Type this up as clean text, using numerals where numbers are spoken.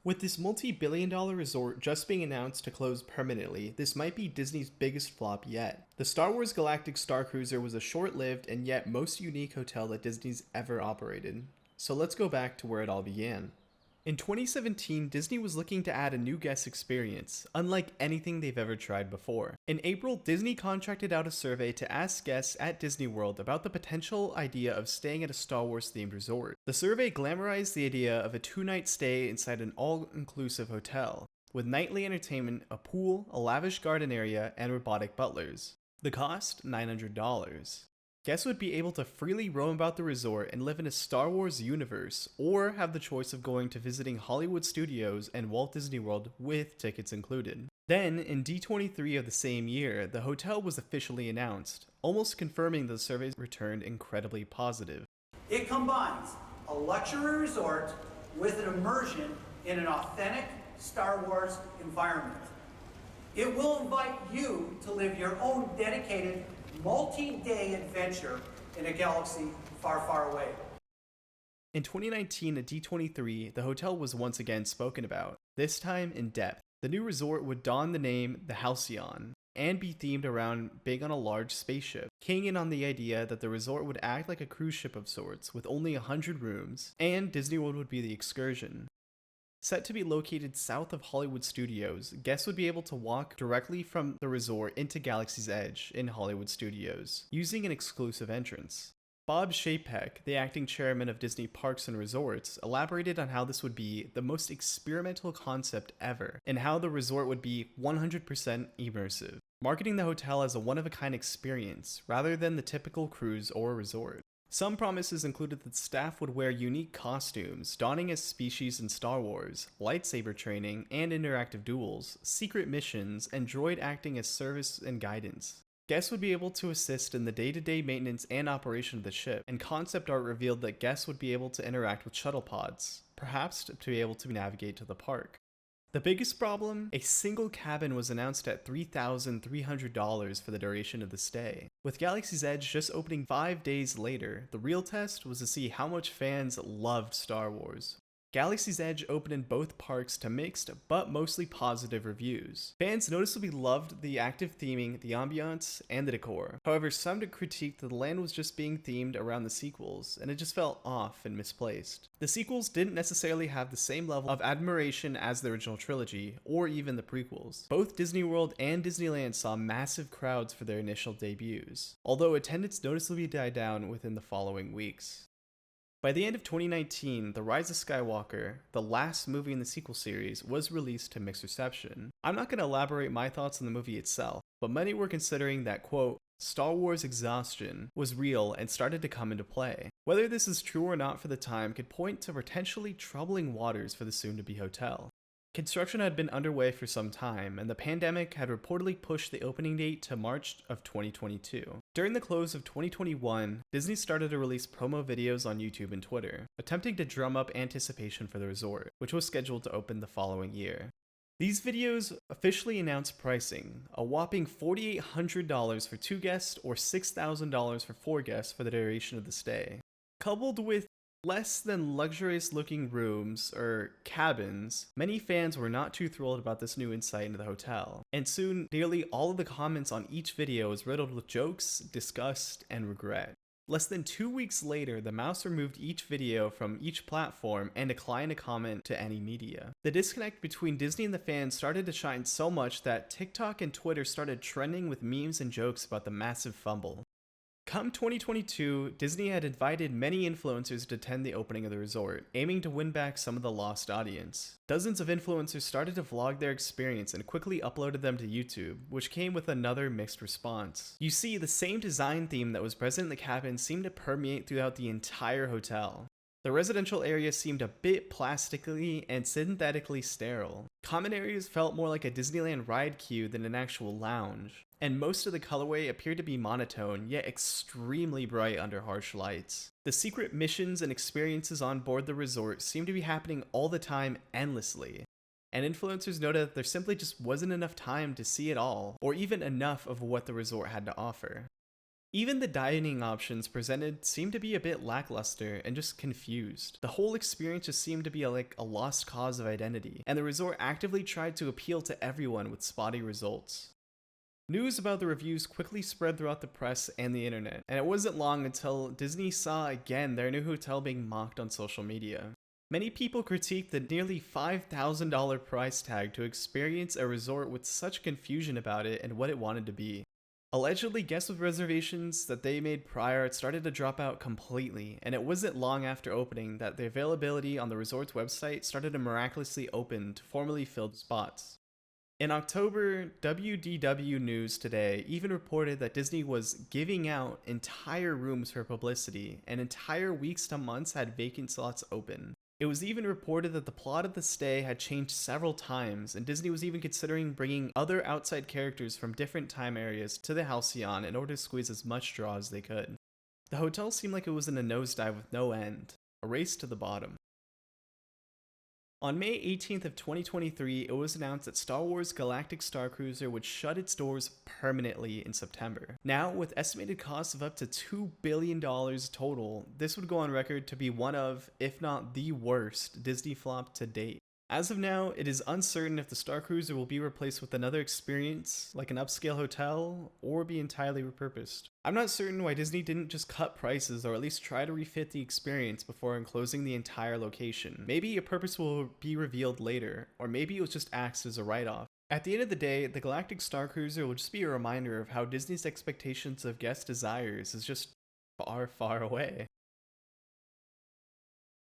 With this multi-billion-dollar resort just being announced to close permanently, this might be Disney's biggest flop yet. The Star Wars Galactic Starcruiser was a short-lived and yet most unique hotel that Disney's ever operated. So let's go back to where it all began. In 2017, Disney was looking to add a new guest experience, unlike anything they've ever tried before. In April, Disney contracted out a survey to ask guests at Disney World about the potential idea of staying at a Star Wars themed resort. The survey glamorized the idea of a 2-night stay inside an all-inclusive hotel, with nightly entertainment, a pool, a lavish garden area, and robotic butlers. The cost? $900. Guests would be able to freely roam about the resort and live in a Star Wars universe, or have the choice of going to visiting Hollywood Studios and Walt Disney World with tickets included. Then, in D23 of the same year, the hotel was officially announced, almost confirming the survey's returned incredibly positive. It combines a luxury resort with an immersion in an authentic Star Wars environment. It will invite you to live your own dedicated multi-day adventure in a galaxy far, far away. In 2019 at D23, the hotel was once again spoken about, this time in depth. The new resort would don the name the Halcyon and be themed around being on a large spaceship, keying in on the idea that the resort would act like a cruise ship of sorts with only 100 rooms, and Disney World would be the excursion. Set to be located south of Hollywood Studios, guests would be able to walk directly from the resort into Galaxy's Edge in Hollywood Studios, using an exclusive entrance. Bob Chapek, the acting chairman of Disney Parks and Resorts, elaborated on how this would be the most experimental concept ever, and how the resort would be 100% immersive, marketing the hotel as a one-of-a-kind experience, rather than the typical cruise or resort. Some promises included that staff would wear unique costumes, donning as species in Star Wars, lightsaber training and interactive duels, secret missions, and droid acting as service and guidance. Guests would be able to assist in the day-to-day maintenance and operation of the ship, and concept art revealed that guests would be able to interact with shuttle pods, perhaps to be able to navigate to the park. The biggest problem? A single cabin was announced at $3,300 for the duration of the stay. With Galaxy's Edge just opening 5 days later, the real test was to see how much fans loved Star Wars. Galaxy's Edge opened in both parks to mixed but mostly positive reviews. Fans noticeably loved the active theming, the ambiance, and the decor. However, some critiqued that the land was just being themed around the sequels, and it just felt off and misplaced. The sequels didn't necessarily have the same level of admiration as the original trilogy, or even the prequels. Both Disney World and Disneyland saw massive crowds for their initial debuts, although attendance noticeably died down within the following weeks. By the end of 2019, The Rise of Skywalker, the last movie in the sequel series, was released to mixed reception. I'm not going to elaborate my thoughts on the movie itself, but many were considering that, quote, Star Wars exhaustion was real and started to come into play. Whether this is true or not for the time could point to potentially troubling waters for the soon-to-be hotel. Construction had been underway for some time, and the pandemic had reportedly pushed the opening date to March of 2022. During the close of 2021, Disney started to release promo videos on YouTube and Twitter, attempting to drum up anticipation for the resort, which was scheduled to open the following year. These videos officially announced pricing, a whopping $4,800 for 2 guests or $6,000 for 4 guests for the duration of the stay. Coupled with less than luxurious looking rooms, or cabins, many fans were not too thrilled about this new insight into the hotel, and soon nearly all of the comments on each video was riddled with jokes, disgust, and regret. Less than 2 weeks later, the mouse removed each video from each platform and declined to comment to any media. The disconnect between Disney and the fans started to shine so much that TikTok and Twitter started trending with memes and jokes about the massive fumble. Come 2022, Disney had invited many influencers to attend the opening of the resort, aiming to win back some of the lost audience. Dozens of influencers started to vlog their experience and quickly uploaded them to YouTube, which came with another mixed response. You see, the same design theme that was present in the cabin seemed to permeate throughout the entire hotel. The residential area seemed a bit plastically and synthetically sterile. Common areas felt more like a Disneyland ride queue than an actual lounge, and most of the colorway appeared to be monotone, yet extremely bright under harsh lights. The secret missions and experiences on board the resort seemed to be happening all the time endlessly, and influencers noted that there simply just wasn't enough time to see it all, or even enough of what the resort had to offer. Even the dining options presented seemed to be a bit lackluster and just confused. The whole experience just seemed to be like a lost cause of identity, and the resort actively tried to appeal to everyone with spotty results. News about the reviews quickly spread throughout the press and the internet, and it wasn't long until Disney saw again their new hotel being mocked on social media. Many people critiqued the nearly $5,000 price tag to experience a resort with such confusion about it and what it wanted to be. Allegedly, guests with reservations that they made prior started to drop out completely, and it wasn't long after opening that the availability on the resort's website started to miraculously open to formerly filled spots. In October, WDW News Today even reported that Disney was giving out entire rooms for publicity, and entire weeks to months had vacant slots open. It was even reported that the plot of the stay had changed several times, and Disney was even considering bringing other outside characters from different time areas to the Halcyon in order to squeeze as much draw as they could. The hotel seemed like it was in a nosedive with no end, a race to the bottom. On May 18th of 2023, it was announced that Star Wars Galactic Starcruiser would shut its doors permanently in September. Now, with estimated costs of up to $2 billion total, this would go on record to be one of, if not the worst, Disney flop to date. As of now, it is uncertain if the Starcruiser will be replaced with another experience, like an upscale hotel, or be entirely repurposed. I'm not certain why Disney didn't just cut prices or at least try to refit the experience before enclosing the entire location. Maybe a purpose will be revealed later, or maybe it was just axed as a write-off. At the end of the day, the Galactic Starcruiser will just be a reminder of how Disney's expectations of guest desires is just far, far away.